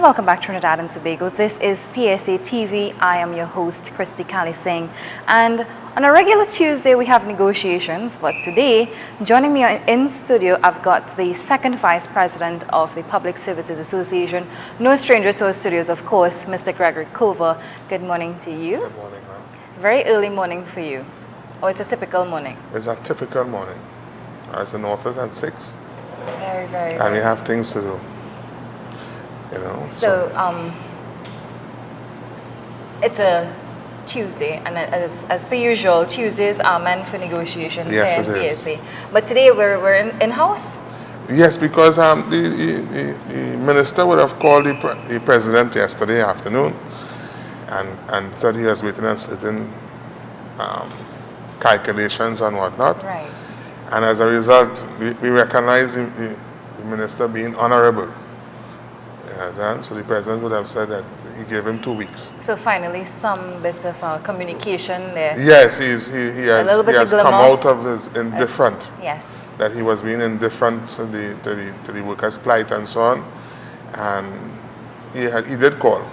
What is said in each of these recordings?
welcome back to Trinidad and Tobago. This is PSA TV. I am your host, Christy Kali Singh. And on a regular Tuesday, we have negotiations. But today, joining me in studio, I've got the second vice president of the Public Services Association, no stranger to our studios, of course, Mr. Gregory Cova. Good morning to you. Good morning, ma'am. Very early morning for you. Or it's a typical morning? It's a typical morning. I was in the office at 6. Very. And we have things to do. You know. So it's a Tuesday, and as per usual, Tuesdays are meant for negotiations here in PSA. But today we're in-house? Yes, because the minister would have called the president yesterday afternoon and said he was waiting on certain calculations and whatnot. Right. And as a result, we recognize the minister being honorable. Yes, so the president would have said that he gave him 2 weeks. So finally, some bit of communication there. Yes, he has come out of this indifferent. Yes. That he was being indifferent to the workers' plight and so on, and he did call.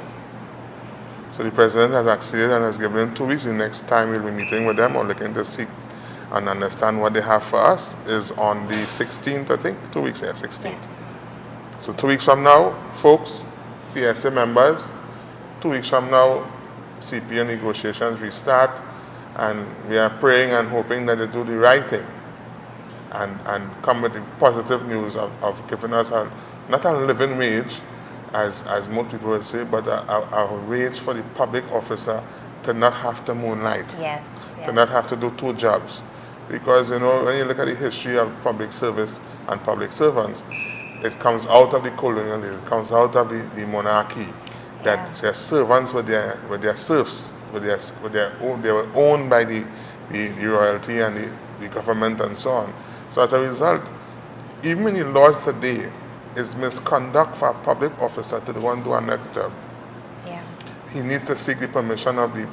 So the president has acceded and has given him 2 weeks. The next time we'll be meeting with them or looking to seek and understand what they have for us is on the 16th, I think. 2 weeks, yeah, 16th. Yes. So 2 weeks from now, folks, PSA members, 2 weeks from now, CPA negotiations restart, and we are praying and hoping that they do the right thing and come with the positive news of giving us not a living wage, as most people would say, but a wage for the public officer to not have to moonlight. Yes. To not have to do 2 jobs. Because, you know, when you look at the history of public service and public servants, it comes out of the colonial days, it comes out of the monarchy, that their servants were their serfs, they were owned by the royalty and the government and so on. So as a result, even in the laws today, it's misconduct for a public officer to the one do a next job. Yeah. He needs to seek the permission of the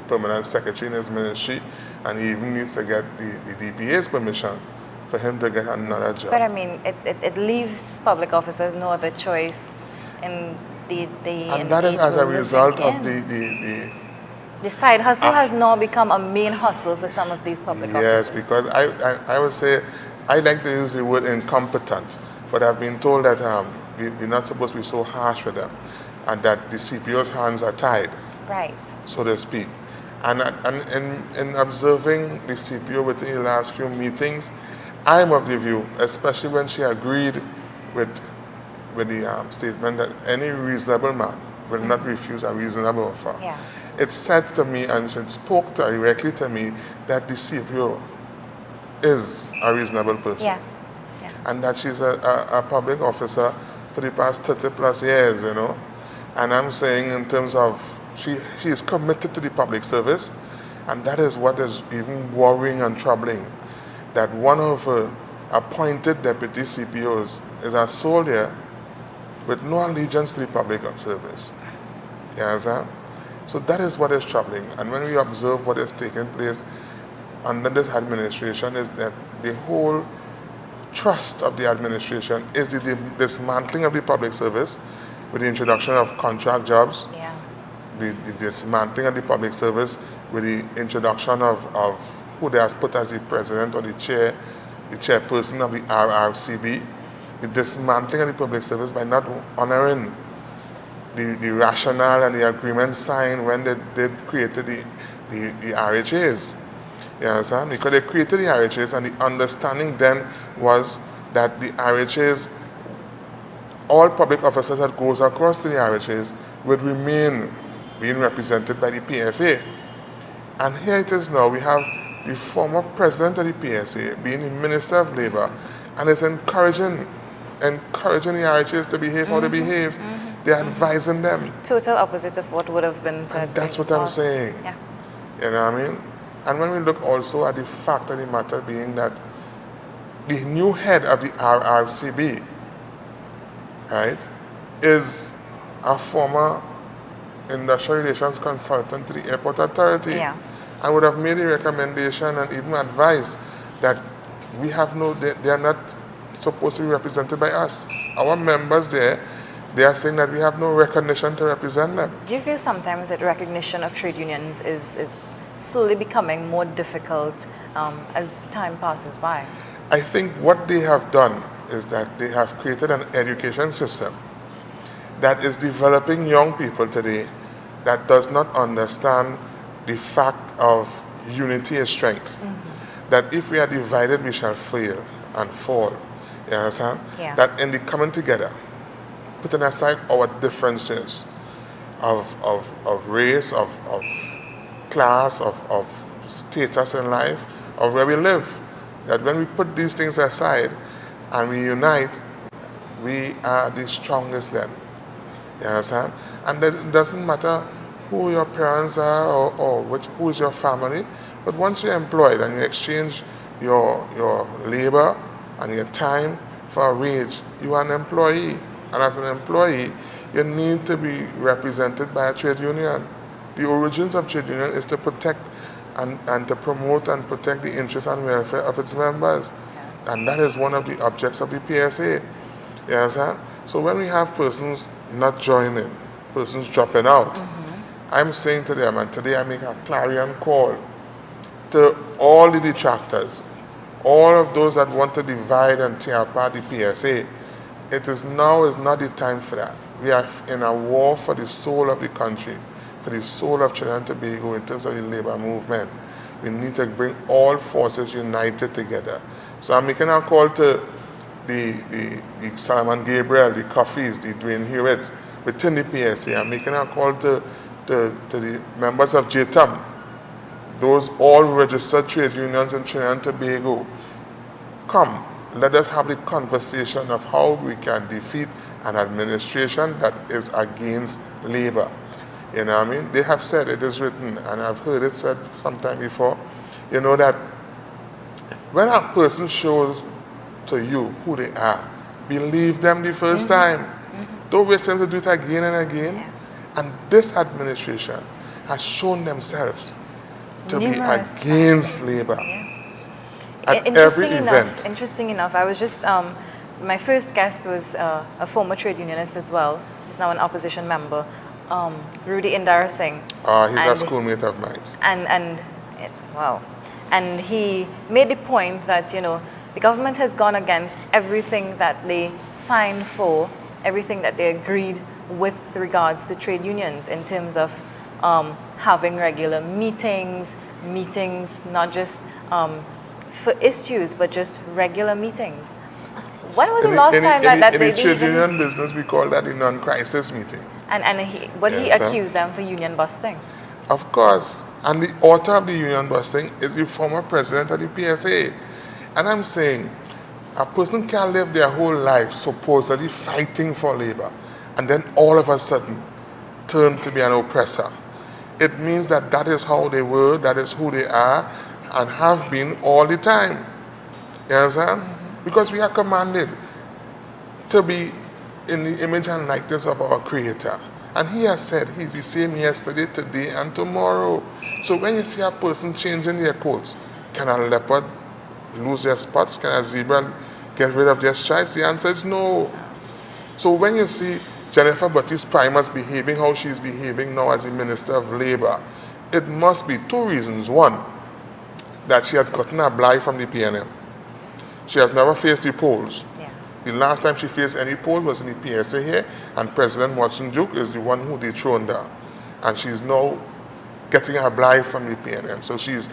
permanent secretary in his ministry, and he even needs to get the DPA's permission for him to get another job. But I mean, it leaves public officers no other choice in the and that is as a result of the side hustle has now become a main hustle for some of these public officers. Yes, because I would say, I like to use the word incompetent, but I've been told that we're not supposed to be so harsh with them, and that the CPO's hands are tied, right, so to speak. And in observing the CPO within the last few meetings, I'm of the view, especially when she agreed with the statement that any reasonable man will not refuse a reasonable offer. Yeah. It said to me, and it spoke directly to me, that the CPO is a reasonable person. Yeah. And that she's a public officer for the past 30 plus years, you know. And I'm saying in terms of, she is committed to the public service, and that is what is even worrying and troubling, that one of her appointed deputy CPOs is a soldier with no allegiance to the public service. You understand? So that is what is troubling. And when we observe what is taking place under this administration, is that the whole thrust of the administration is the dismantling of the public service with the introduction of contract jobs, the dismantling of the public service with the introduction of who they has put as the president or the chairperson of the RRCB, the dismantling of the public service by not honoring the rationale and the agreement signed when they created the RHAs. You understand? Because they created the RHAs, and the understanding then was that the RHAs, all public officers that goes across to the RHAs would remain being represented by the PSA. And here it is now, we have the former president of the PSA being the Minister of Labor, and is encouraging the RHAs to behave how they behave. They're advising them. Total opposite of what would have been said. And that's what I'm saying. Yeah. You know what I mean? And when we look also at the fact of the matter being that the new head of the RRCB, right, is a former industrial relations consultant to the airport authority. Yeah. And would have made a recommendation and even advised that they are not supposed to be represented by us. Our members there they are saying that we have no recognition to represent them. Do you feel sometimes that recognition of trade unions is slowly becoming more difficult as time passes by? I think what they have done is that they have created an education system that is developing young people today that does not understand the fact of unity is strength. That if we are divided, we shall fail and fall. You understand? Yeah. That in the coming together, putting aside our differences of race, of class, of status in life, of where we live, that when we put these things aside and we unite, we are the strongest then. You understand? And it doesn't matter who your parents are or who is your family, but once you're employed and you exchange your labor and your time for a wage, you are an employee. And as an employee, you need to be represented by a trade union. The origins of trade union is to protect and to promote and protect the interests and welfare of its members. And that is one of the objects of the PSA. You understand? So when we have persons not joining, persons dropping out, I'm saying to them, and today I make a clarion call to all the detractors, all of those that want to divide and tear apart the PSA, now is not the time for that. We are in a war for the soul of the country, for the soul of Trinidad and Tobago in terms of the labor movement. We need to bring all forces united together. So I'm making a call to the Simon Gabriel, the Coffees, the Dwayne Hewitt within the PSA. I'm making a call to the members of JTAM, those all registered trade unions in Trinidad and Tobago. Come, let us have the conversation of how we can defeat an administration that is against labor. You know what I mean? They have said, it is written, and I've heard it said sometime before, you know, that when a person shows to you who they are, believe them the first time. Don't wait for them to do it again and again. Yeah. And this administration has shown themselves to Numerous be against labor. Yeah. At every event. Interesting enough, I was just, my first guest was a former trade unionist as well. He's now an opposition member, Rudy Indara Singh. He's a schoolmate of mine. Wow. And he made the point that, you know, the government has gone against everything that they signed for, everything that they agreed with regards to trade unions in terms of having regular meetings, not just for issues, but just regular meetings. When was the last time that they did? In the trade union business, we call that a non-crisis meeting. And he accused them for union busting. Of course. And the author of the union busting is the former president of the PSA. And I'm saying, a person can live their whole life supposedly fighting for labor, and then all of a sudden turn to be an oppressor. It means that that is how they were, that is who they are, and have been all the time. You understand? Because we are commanded to be in the image and likeness of our Creator. And He has said He's the same yesterday, today, and tomorrow. So when you see a person changing their coats, can a leopard lose their spots? Can a zebra get rid of their stripes? The answer is no. So when you see Jennifer Baptiste Primus behaving how she's behaving now as the Minister of Labor, it must be two reasons. One, that she has gotten a blight from the PNM. She has never faced the polls. Yeah. The last time she faced any poll was in the PSA here, and President Watson Duke is the one who dethroned her. And she's now getting her blight from the PNM. So she's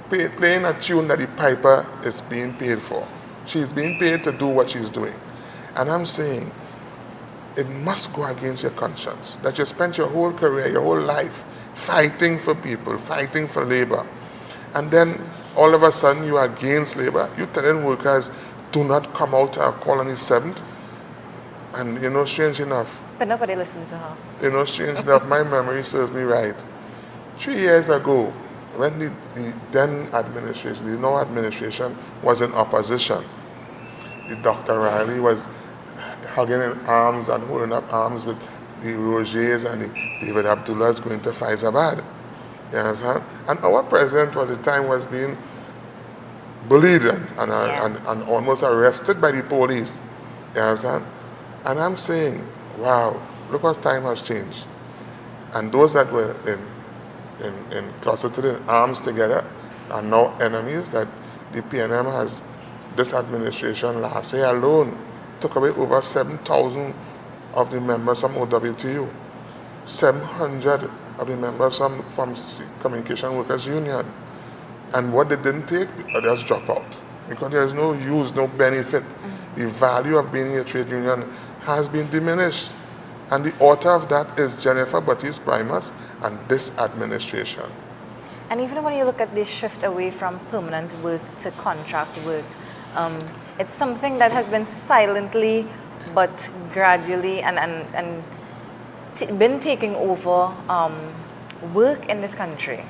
playing a tune that the piper is being paid for. She's being paid to do what she's doing. And I'm saying, it must go against your conscience, that you spent your whole career, your whole life, fighting for people, fighting for labor. And then all of a sudden you are against labor. You're telling workers, do not come out and call on the 7th. And you know, strange enough. But nobody listened to her. You know, strange enough, my memory serves me right. 3 years ago, when the then administration, the now administration, was in opposition, the Dr. Riley was hugging in arms and holding up arms with the Rogers and the David Abdullahs going to Faizabad. You understand? And our president was at the time was being bullied and almost arrested by the police. You understand? And I'm saying, wow, look what time has changed. And those that were closeted in arms together are now enemies. That the PNM has, this administration last year alone took away over 7,000 of the members from OWTU, 700 of the members from Communication Workers Union. And what they didn't take, others drop out. Because there is no use, no benefit. The value of being in a trade union has been diminished. And the author of that is Jennifer Baptiste Primus and this administration. And even when you look at this shift away from permanent work to contract work, it's something that has been silently but gradually been taking over work in this country.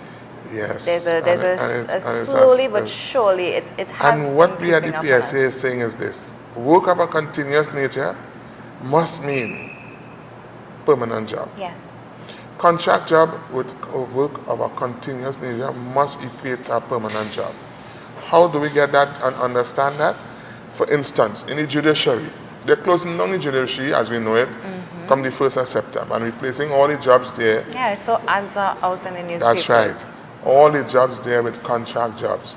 Yes. There's slowly but surely it has. And what we at the PSA is saying is this: work of a continuous nature must mean permanent job. Yes. Contract job with work of a continuous nature must equate to a permanent job. How do we get that and understand that? For instance, in the judiciary, they're closing down the judiciary as we know it come the 1st of September and replacing all the jobs there. Yeah, so ads are out in the newspapers. That's right. All the jobs there with contract jobs.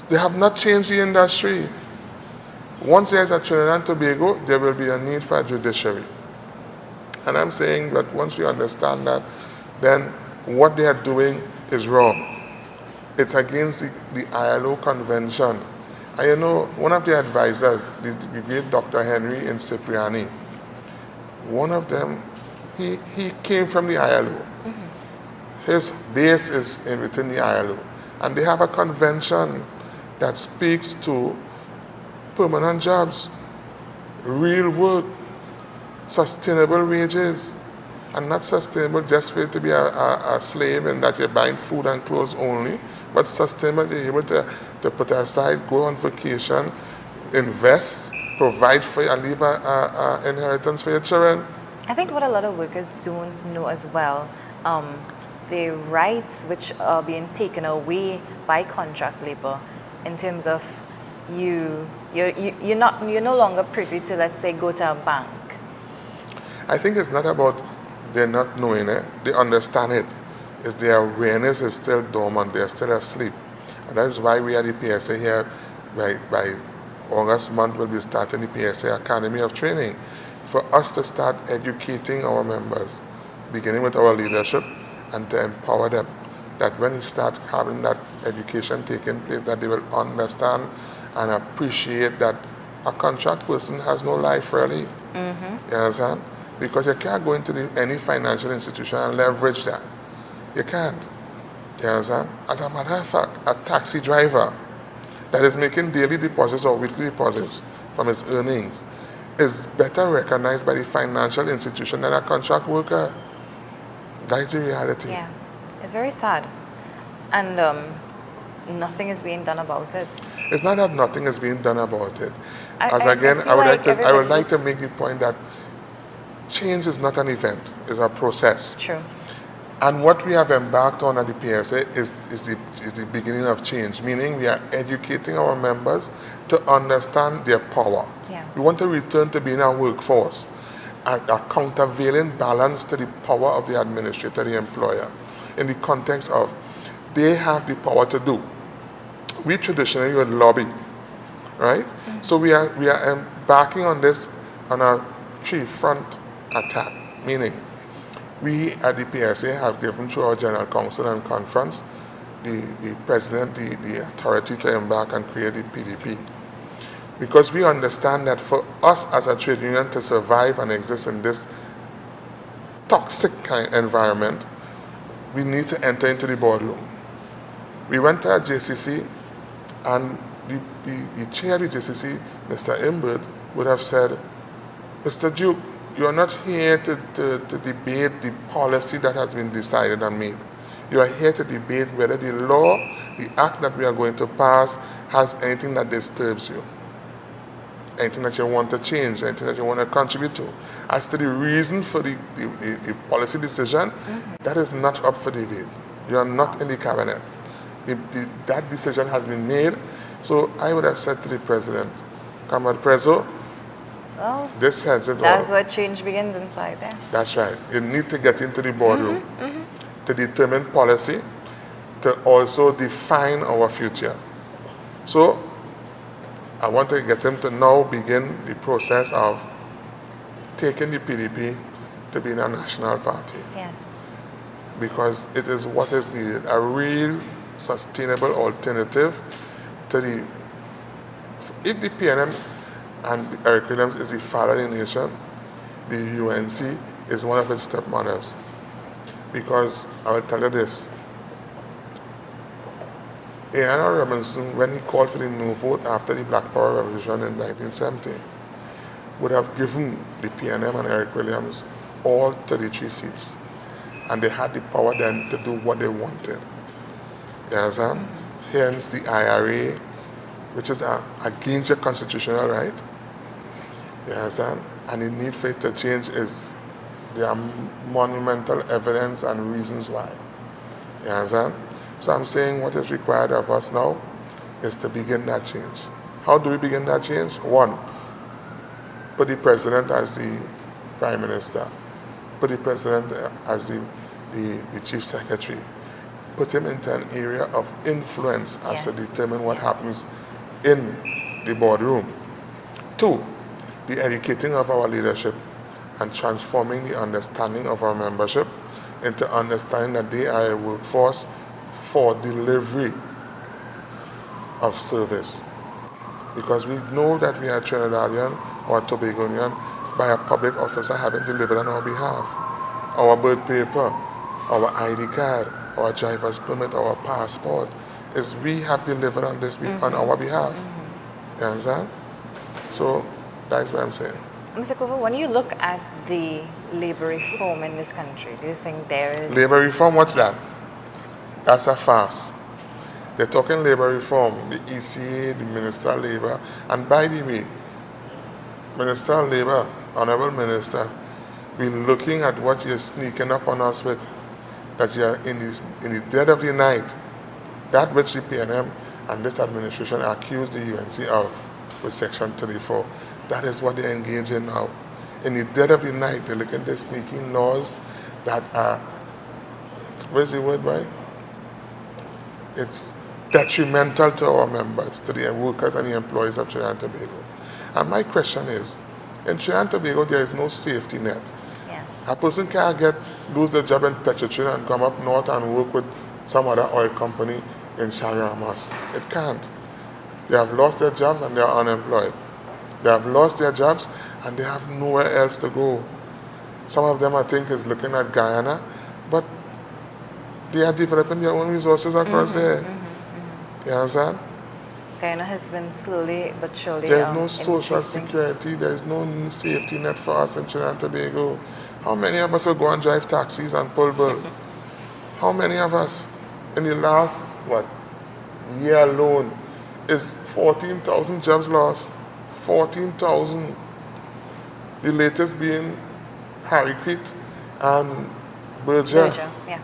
They have not changed the industry. Once there's a Trinidad and Tobago, there will be a need for a judiciary. And I'm saying that once we understand that, then what they are doing is wrong. It's against the ILO convention. And you know, one of the advisors, the great Dr. Henry in Cipriani, one of them, he came from the ILO. His base is within the ILO. And they have a convention that speaks to permanent jobs, real work, sustainable wages, and not sustainable just for you to be a slave and that you're buying food and clothes only, but sustainable, you're able to put aside, go on vacation, invest, provide for you, and leave an inheritance for your children. I think what a lot of workers don't know as well, the rights which are being taken away by contract labor, in terms of you're no longer privy to, let's say, go to a bank. I think it's not about they're not knowing it, they understand it. It's their awareness is still dormant, they're still asleep. And that's why we at the PSA here, by August month, we'll be starting the PSA Academy of Training for us to start educating our members, beginning with our leadership, and to empower them. That when we start having that education taking place, that they will understand and appreciate that a contract person has no life really. You understand? Because you can't go into any financial institution and leverage that. You can't. You understand? As a matter of fact, a taxi driver that is making daily deposits or weekly deposits from his earnings is better recognized by the financial institution than a contract worker. That's the reality. Yeah, it's very sad. And nothing is being done about it. It's not that nothing is being done about it. I would like to make the point that change is not an event, it's a process. True. And what we have embarked on at the PSA is the beginning of change, meaning we are educating our members to understand their power. Yeah. We want to return to being a workforce, a countervailing balance to the power of the administrator, the employer, in the context of they have the power to do. We traditionally would lobby, right? So we are embarking on this on a three-front attack, meaning we at the PSA have given to our General Council and Conference the President the authority to embark and create the PDP. Because we understand that for us as a trade union to survive and exist in this toxic kind environment, we need to enter into the boardroom. We went to a JCC and the chair of the JCC, Mr. Imbert, would have said, Mr. Duke, you are not here to debate the policy that has been decided and made. You are here to debate whether the law, the act that we are going to pass, has anything that disturbs you, anything that you want to change, anything that you want to contribute to. As to the reason for the policy decision, that is not up for debate. You are not in the cabinet. That decision has been made. So I would have said to the President, Comrade Prezzo, Well, This heads it that's all. where change begins inside there. That's right. You need to get into the boardroom to determine policy, to also define our future. So I want to get him to now begin the process of taking the PDP to being a national party, Yes. because it is what is needed, a real sustainable alternative to the, if the PNM and Eric Williams is the father of the nation, the UNC is one of its stepmothers. Because I will tell you this, A.N.R. Robinson, when he called for the no vote after the Black Power Revolution in 1970, would have given the PNM and Eric Williams all 33 seats. And they had the power then to do what they wanted. You understand? Hence the IRA, which is against your constitutional right. You understand? And the need for it to change is, there are monumental evidence and reasons why. You understand? So I'm saying what is required of us now is to begin that change. How do we begin that change? One, put the president as the prime minister. Put the president as the chief secretary. Put him into an area of influence as to determine what happens in the boardroom. Two, the educating of our leadership and transforming the understanding of our membership into understanding that they are a workforce for delivery of service. Because we know that we are Trinidadian or Tobagonian by a public officer having delivered on our behalf. Our birth paper, our ID card, our driver's permit, our passport, is we have delivered on this on our behalf. You understand? So that's what I'm saying. Mr. Cova, when you look at the labor reform in this country, do you think there is... Labor reform, what's that? That's a farce. They're talking labor reform, the ECA, the Minister of Labor. And by the way, Minister of Labor, Honorable Minister, been looking at what you're sneaking up on us with, that you're in the dead of the night, that which the PNM and this administration accused the UNC of with Section 34. That is what they're engaged in now. In the dead of the night, they're looking at the sneaking laws that are, where's the word, right? It's detrimental to our members, to the workers and the employees of Trinidad and Tobago. And my question is, in Trinidad and Tobago, there is no safety net. Yeah. A person can't lose their job in Petrotrin and come up north and work with some other oil company in Shariamas. It can't. They have lost their jobs and they are unemployed. They have lost their jobs and they have nowhere else to go. Some of them, I think, is looking at Guyana, but they are developing their own resources across there. You understand? Guyana has been slowly but surely There's no social increasing. security, there's no safety net for us in Trinidad and Tobago. How many of us will go and drive taxis and pull bill? How many of us? In the last, year alone, is 14,000 jobs lost. 14,000. The latest being Harry Creek and Berger. Yeah.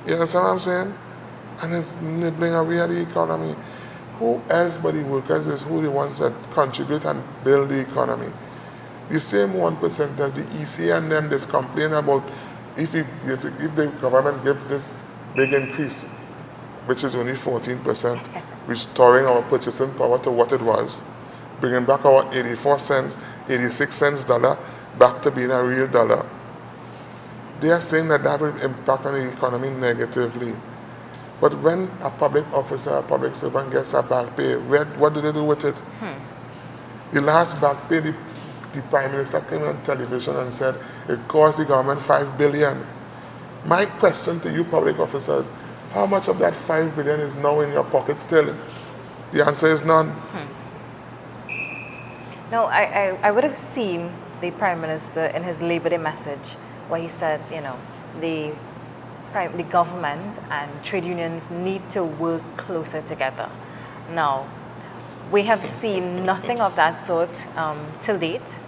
You understand what I'm saying? And it's nibbling away at the economy. Who else but the workers is who the ones that contribute and build the economy? The same 1% that the ECA and them just complain about if the government gives this big increase, which is only 14%, restoring our purchasing power to what it was, bringing back our 84 cents, 86 cents dollar back to being a real dollar. They are saying that that will impact on the economy negatively. But when a public officer, a public servant gets a back pay, what do they do with it? The last back pay, the Prime Minister came on television and said it cost the government $5 billion. My question to you public officers, how much of that $5 billion is now in your pocket still? The answer is none. No, I would have seen the Prime Minister in his Labor Day message where he said, the government and trade unions need to work closer together. Now, we have seen nothing of that sort till date.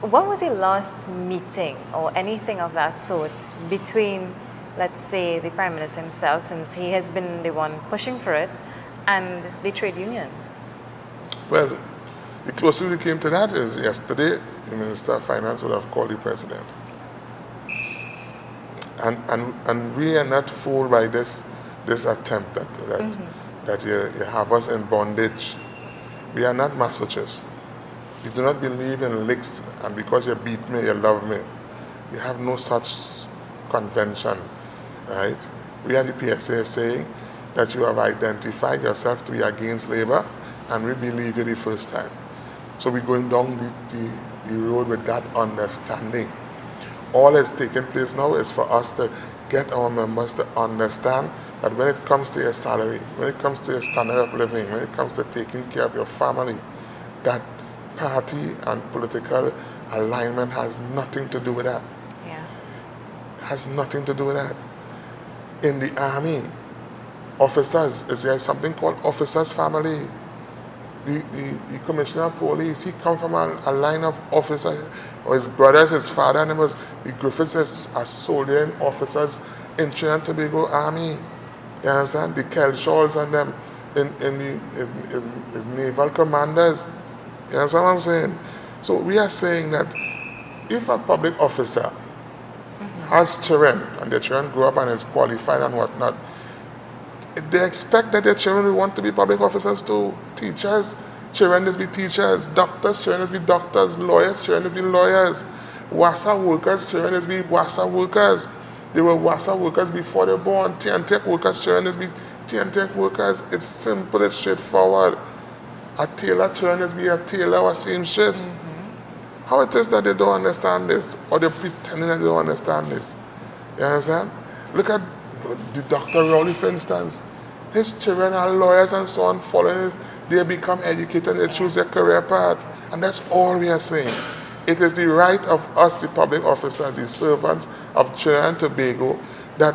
What was the last meeting or anything of that sort between, let's say, the Prime Minister himself, since he has been the one pushing for it, and the trade unions? Well, The closest we came to that is yesterday, the Minister of Finance would have called the President. And we are not fooled by this attempt that you have us in bondage. We are not masochists. We do not believe in licks, and because you beat me, you love me. We have no such convention, right? We are the PSA saying that you have identified yourself to be against labor, and we believe you the first time. So we're going down the road with that understanding. All that's taking place now is for us to get our members to understand that when it comes to your salary, when it comes to your standard of living, when it comes to taking care of your family, that party and political alignment has nothing to do with that. Yeah. It has nothing to do with that. In the army, officers, there's something called officers' family. The commissioner of police, he come from a line of officers, or his brothers, his father, and the Griffiths is a soldier and officers in Trinidad and Tobago Army. You understand? The Kelshaws and them his naval commanders. You understand what I'm saying? So we are saying that if a public officer has children, and their children grow up and is qualified and whatnot, they expect that their children will want to be public officers too. Teachers, children will be teachers. Doctors, children will be doctors. Lawyers, children will be lawyers. WASA workers, children will be WASA workers. They were WASA workers before they were born. TNTech workers, children will be TNTech workers. It's simple, it's straightforward. A tailor, children will be a tailor or seamstress. How it is that they don't understand this, or they're pretending that they don't understand this? You understand? Look at the Dr. Rowley, for instance. His children are lawyers and so on, following it. They become educated, they choose their career path. And that's all we are saying. It is the right of us, the public officers, the servants of Trinidad and Tobago, that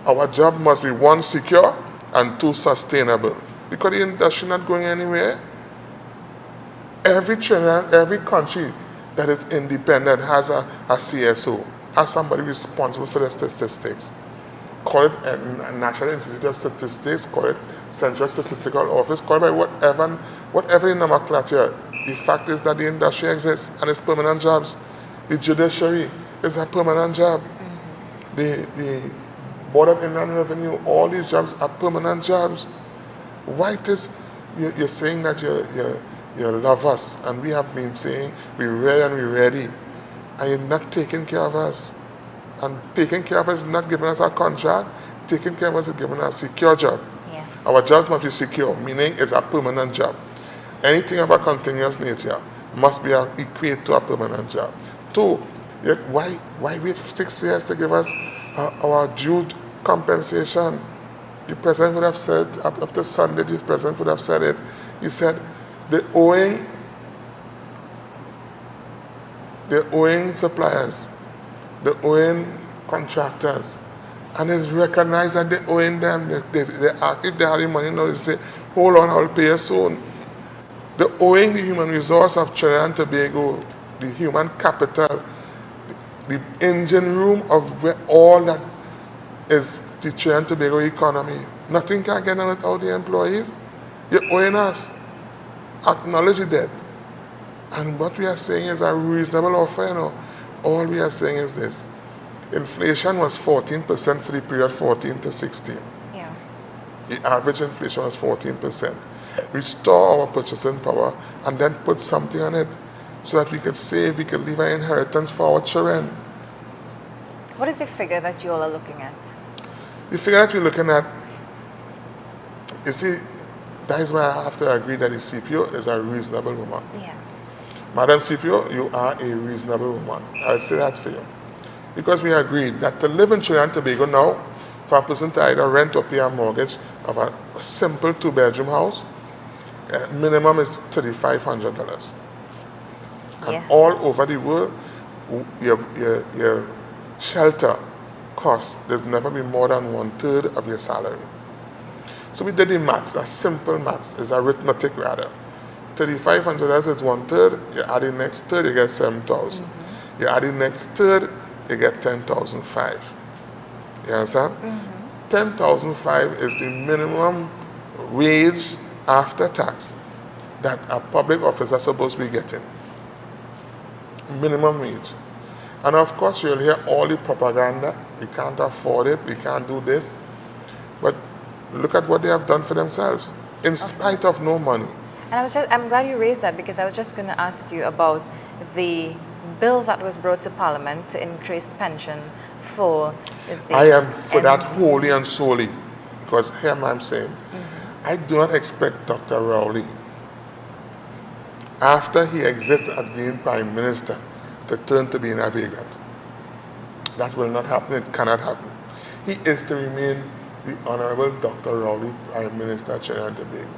our job must be, one, secure, and two, sustainable. Because the industry is not going anywhere. Every Trinidad, every country that is independent has a CSO, has somebody responsible for the statistics. Call it a National Institute of Statistics, call it Central Statistical Office, call it by whatever nomenclature. The fact is that the industry exists and it's permanent jobs. The judiciary is a permanent job. The Board of Inland Revenue, all these jobs are permanent jobs. Why it is you're saying that you love us, and we have been saying we're ready and we're ready, and you're not taking care of us. And taking care of us is not giving us a contract. Taking care of us is giving us a secure job. Yes. Our jobs must be secure, meaning it's a permanent job. Anything of a continuous nature must be equate to a permanent job. Two, why wait 6 years to give us our due compensation? The president would have said, up to Sunday, the president would have said it. He said, they're owing suppliers, they're owing contractors, and it's recognized that they're owing them. They ask if they have the money now, they say, hold on, I'll pay you soon. They're owing the human resource of Trinidad and Tobago, the human capital, the engine room of where all that is the Trinidad and Tobago economy. Nothing can get done without the employees. You're owing us. Acknowledge that. And what we are saying is a reasonable offer, you know. All we are saying is this. Inflation was 14% for the period 14 to 16. Yeah. The average inflation was 14%. Restore our purchasing power and then put something on it so that we could save, we could leave an inheritance for our children. What is the figure that you all are looking at? The figure that we're looking at, you see, that is why I have to agree that the CPO is a reasonable woman. Yeah. Madam CPO, you are a reasonable woman. I'll say that for you. Because we agreed that to live in Trinidad and Tobago now, for a person to either rent or pay a mortgage of a simple 2-bedroom house, minimum is $3,500. And all over the world, your shelter cost, there's never been more than 1/3 of your salary. So we did the maths, a simple maths, it's arithmetic rather. $3,500 is 1/3, you add the next third, you get 7,000. You add the next third, you get 10,500. You understand? 10,500 is the minimum wage after tax. that a public officer is supposed to be getting. Minimum wage. And of course, you'll hear all the propaganda. We can't afford it. We can't do this. But look at what they have done for themselves, in spite of no money. And I'm glad you raised that, because I was just going to ask you about the bill that was brought to Parliament to increase pension for the... I am for that wholly and solely, because here I'm saying, I do not expect Dr. Rowley, after he exists as being Prime Minister, to turn to being a vagrant. That will not happen. It cannot happen. He is to remain the Honorable Dr. Rowley, Prime Minister of Trinidad and Tobago.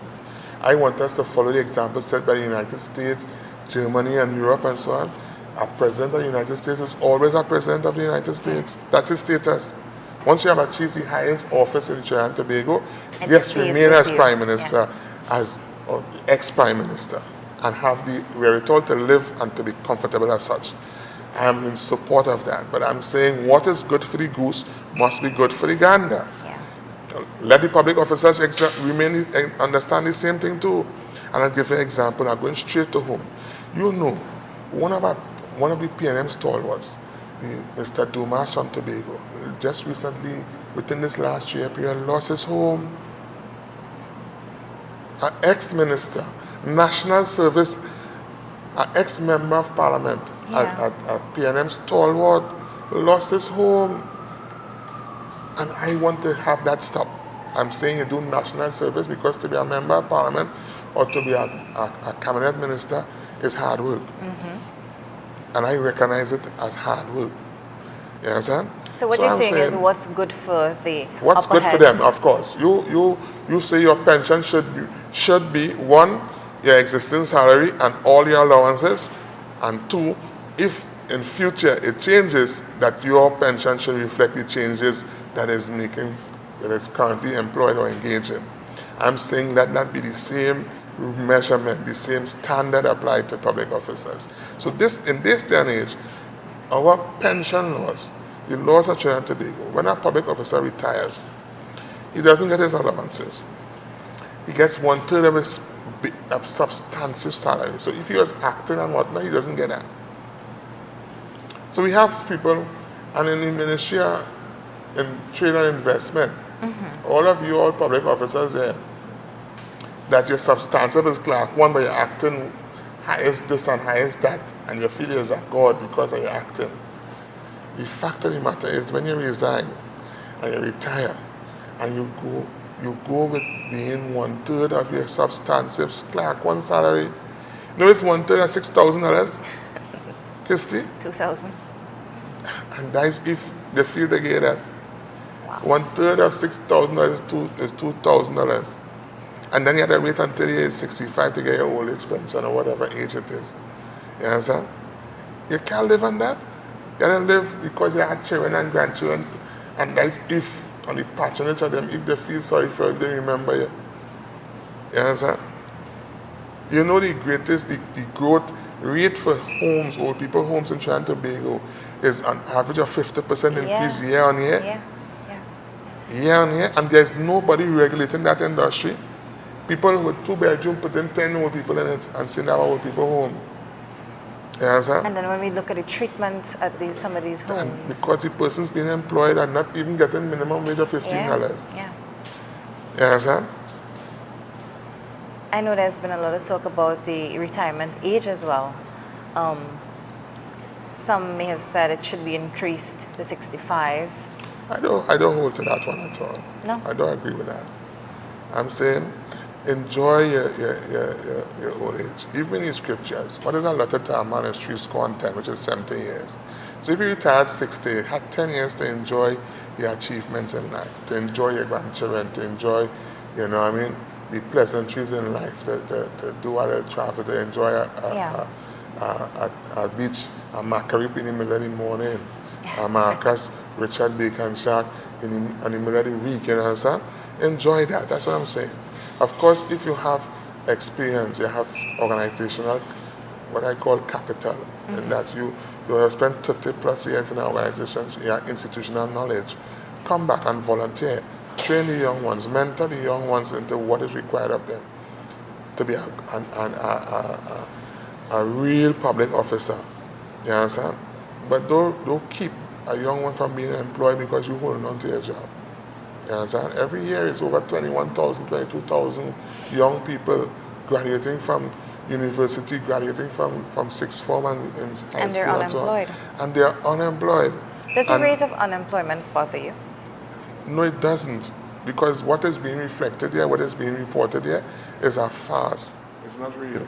I want us to follow the example set by the United States, Germany, and Europe, and so on. A president of the United States is always a president of the United States. That's his status. Once you have achieved the highest office in Trinidad and Tobago, yes, remain as Prime Minister, as ex-Prime Minister, and have the wherewithal to live and to be comfortable as such. I am in support of that. But I'm saying what is good for the goose must be good for the gander. Let the public officers understand the same thing too. And I'll give you an example. I'm going straight to home. You know, one of the PNM stalwarts, Mr. Dumas from Tobago, just recently, within this last year period, lost his home. An ex-minister, national service, an ex-member of parliament, a PNM stalwart, lost his home. And I want to have that stop. I'm saying you do national service because to be a member of parliament or to be a cabinet minister is hard work. And I recognize it as hard work. You understand? So what you're saying is what's good for the what's upper good heads. for them, of course. You say your pension should be one, your existing salary and all your allowances, and two, if in future it changes, that your pension should reflect the changes that is currently employed or engaged in. I'm saying let that be the same measurement, the same standard applied to public officers. So in this day and age, our pension laws, the laws of Trinidad and Tobago, when a public officer retires, he doesn't get his allowances. He gets 1/3 of his substantive salary. So if he was acting and whatnot, he doesn't get that. So we have people, and in the Ministry in Trade and Investment, all of you, all public officers there, that your substantive is Clerk 1, but you're acting highest this and highest that, and your feel is a God because of your acting. The fact of the matter is when you resign and you retire and you go with being 1/3 of your substantive Clerk 1 salary. You know it's 1/3 of $6,000, Christy? 2,000. And that's if they feel they get that. Wow. 1/3 of $6,000 is $2,000. And then you have to wait until you're 65 to get your old age pension or whatever age it is. You understand? You can't live on that. You gotta live because you have children and grandchildren, and that's if, on the patronage of them, if they feel sorry for you, if they remember you. You understand? You know the growth rate for homes, old people homes in Trinidad and Tobago is an average of 50% increase year on year. Year on year, and there's nobody regulating that industry. People with 2-bedroom putting 10 old people in it and send our old people home. You understand? And then when we look at the treatment at some of these homes. And because the person's being employed and not even getting minimum wage of $15. You understand? I know there's been a lot of talk about the retirement age as well. Some may have said it should be increased to 65. I don't hold to that one at all. No? I don't agree with that. I'm saying enjoy your old age. Even in scriptures, what is a letter to a man is 70, which is 70 years. So if you retire at 60, you had 10 years to enjoy your achievements in life, to enjoy your grandchildren, to enjoy, you know what I mean, the pleasantries in life, to do a little travel, to enjoy a beach, a Macquarie in the middle of the morning, a Marcus, Richard Bacon Shack in the middle of the week, you know what I'm saying? Enjoy that, that's what I'm saying. Of course, if you have experience, you have organizational, what I call capital, and that you have spent 30 plus years in an organization, you have institutional knowledge, come back and volunteer. Train the young ones, mentor the young ones into what is required of them. to be a real public officer. You understand? But don't keep a young one from being employed because you're holding on to your job. You understand? Every year it's over 21,000, 22,000 young people graduating from university, graduating from sixth form and in high school. And they're unemployed. And they're unemployed. Does the rate of unemployment bother you? No, it doesn't. Because what is being reflected here, what is being reported here, is a farce. It's not real.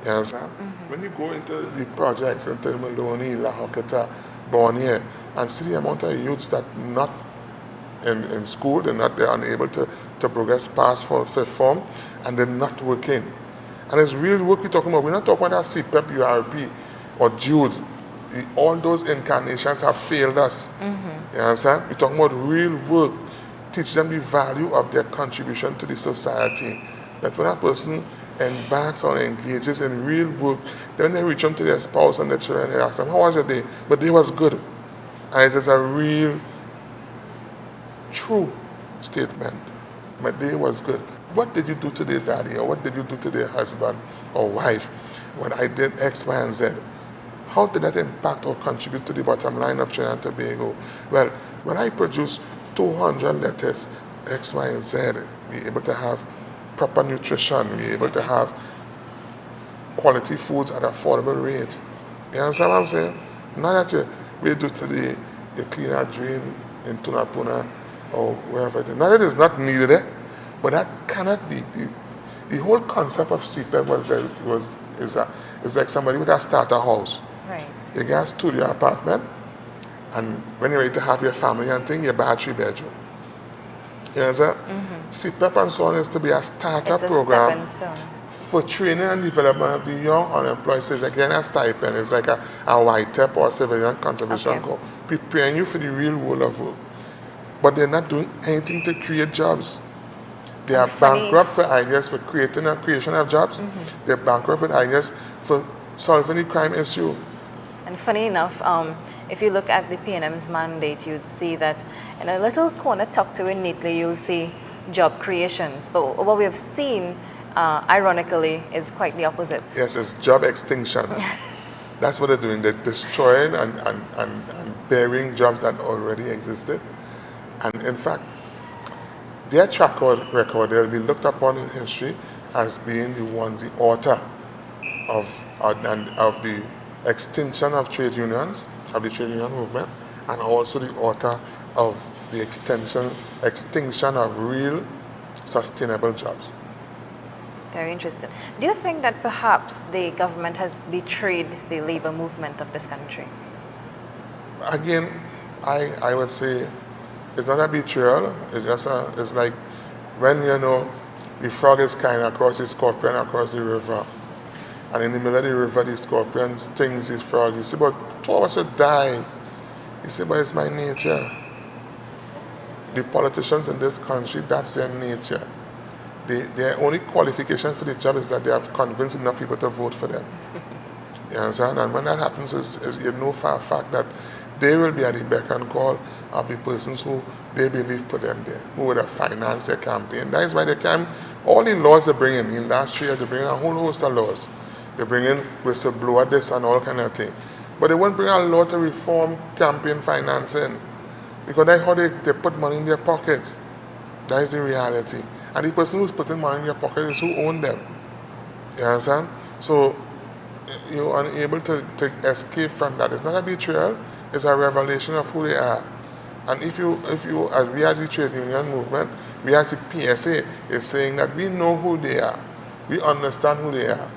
You understand? When you go into the projects, into Maloney, La Hoketa, Borneo, and see the amount of youths that not in school, they're unable to progress past for fifth form, and they're not working. And it's real work we're talking about. We're not talking about that CPEP, URP, or Jude. All those incarnations have failed us. You understand? We're talking about real work. Teach them the value of their contribution to the society. That when a person embarks or engages in real work, then they reach out to their spouse and their children and they ask them, how was your day? But day was good. And it is a real, true statement. My day was good. What did you do today, daddy? Or what did you do today, husband or wife? When I did X, Y, and Z. How did that impact or contribute to the bottom line of Trinidad and Tobago? Well, when I produce 200 letters, X, Y, and Z, we're able to have proper nutrition, we're able to have quality foods at affordable rate. You understand what I'm saying? Not that we do today, you clean a drain in Tunapuna or wherever it is. Not that it's not needed, but that cannot be. The whole concept of CPEP is like somebody with a starter house. Right. You get a studio apartment, and when you're ready to have your family and thing, you buy a 3-bedroom. You understand? CPEP and so on is to be a starter program for training and development of the young unemployed. So it's again a stipend. It's like a YTEP or a civilian conservation corps, preparing you for the real world of work. But they're not doing anything to create jobs. They are bankrupt for ideas for creation of jobs. They're bankrupt with ideas for solving the crime issue. And funny enough, if you look at the PNM's mandate, you'd see that in a little corner tucked away neatly, you'll see job creations. But what we have seen, ironically, is quite the opposite. Yes, it's job extinctions. That's what they're doing. They're destroying and burying jobs that already existed. And in fact, their track record, they'll be looked upon in history as being the ones, the author of the extinction of trade unions, of the trade union movement, and also the author of the extinction of real sustainable jobs. Very interesting. Do you think that perhaps the government has betrayed the labor movement of this country? Again, I would say it's not a betrayal. It's like when the frog is carrying across the scorpion across the river, and in the middle of the river, the scorpion stings his frog. He said, but two of us would die. He said, but it's my nature. The politicians in this country, that's their nature. Their only qualification for the job is that they have convinced enough people to vote for them. You understand? And when that happens, is you know for a fact that they will be at the beck and call of the persons who they believe put them there, who would have financed their campaign. That is why they can, all the laws they bring in the last 3 years, they bring in a whole host of laws. They bring in whistleblower this and all kind of thing. But they won't bring a law to reform campaign financing, because that's how they put money in their pockets. That is the reality. And the person who's putting money in your pocket is who own them. You understand? So you're unable to escape from that. It's not a betrayal, it's a revelation of who they are. And if you as we as the trade union movement, we as the PSA is saying that we know who they are. We understand who they are.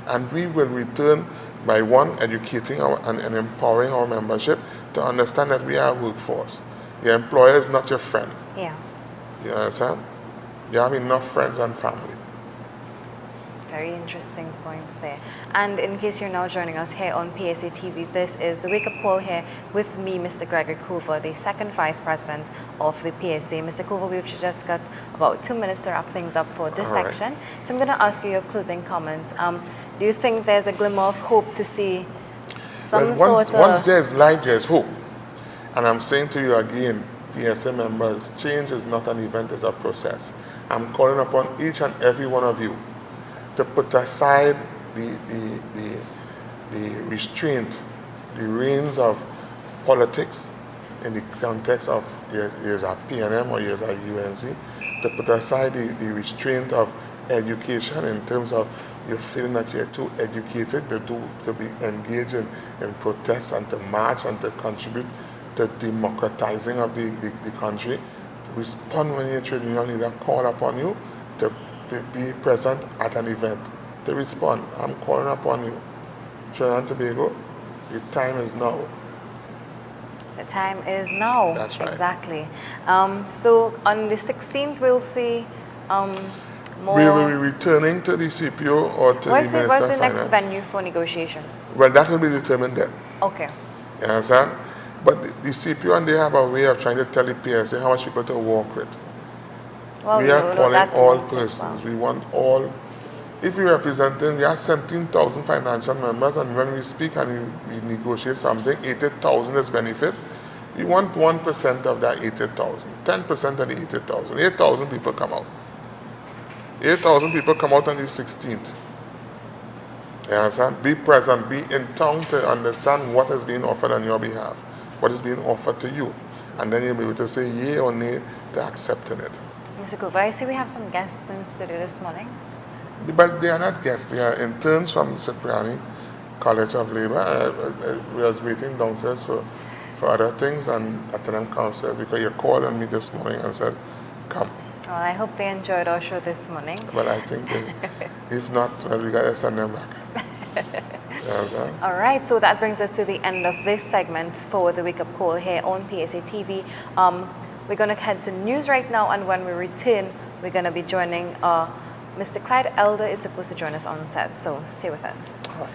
And we will return by one, educating and empowering our membership to understand that we are a workforce. Your employer is not your friend. Yeah. You understand? You have enough friends and family. Very interesting points there. And in case you're now joining us here on PSA TV, this is the Wake Up Call here with me, Mr. Gregory Cova, the second Vice President of the PSA. Mr. Cova, we've just got about 2 minutes to wrap things up for this section. So I'm going to ask you your closing comments. Do you think there's a glimmer of hope to see some sort of... Once there's light, there's hope. And I'm saying to you again, PSA members, change is not an event, it's a process. I'm calling upon each and every one of you to put aside the restraint, the reins of politics in the context of here's a PNM or here's a UNC, to put aside the restraint of education in terms of you're feeling that you're too educated to be engaged in protests and to march and to contribute to democratizing of the country. Respond when your trade union leader call upon you to be present at an event. To respond, I'm calling upon you. Trinidad and Tobago, the time is now. The time is now. That's right. Exactly. So on the 16th, we'll see more. We will be returning to the CPO or to the Minister of Finance. What's the next venue for negotiations? Well, that will be determined then. Okay. You understand? But the CPO and they have a way of trying to tell the PSA how much people to work with. Well, we are calling all persons. Well. We want all. If we represent them, we have 17,000 financial members, and when we speak and we negotiate something, 80,000 is benefit. We want 1% of that 80,000, 10% of the 80,000. 8,000 people come out. 8,000 people come out on the 16th. You understand? Be present, be in town to understand what is being offered on your behalf, what is being offered to you. And then you'll be able to say yea or nay to accepting it. Mr. Cova, I see we have some guests in studio this morning. But they are not guests, they are interns from Cipriani College of Labor. We was waiting downstairs for other things, and I tell them downstairs because you called on me this morning and said, come. Well, I hope they enjoyed our show this morning. Well, I think if not, well, we got to send them back. Yes, all right, so that brings us to the end of this segment for the Wake Up Call here on PSA TV. We're going to head to news right now, and when we return, we're going to be joining Mr. Clyde Elder is supposed to join us on set, so stay with us. All right.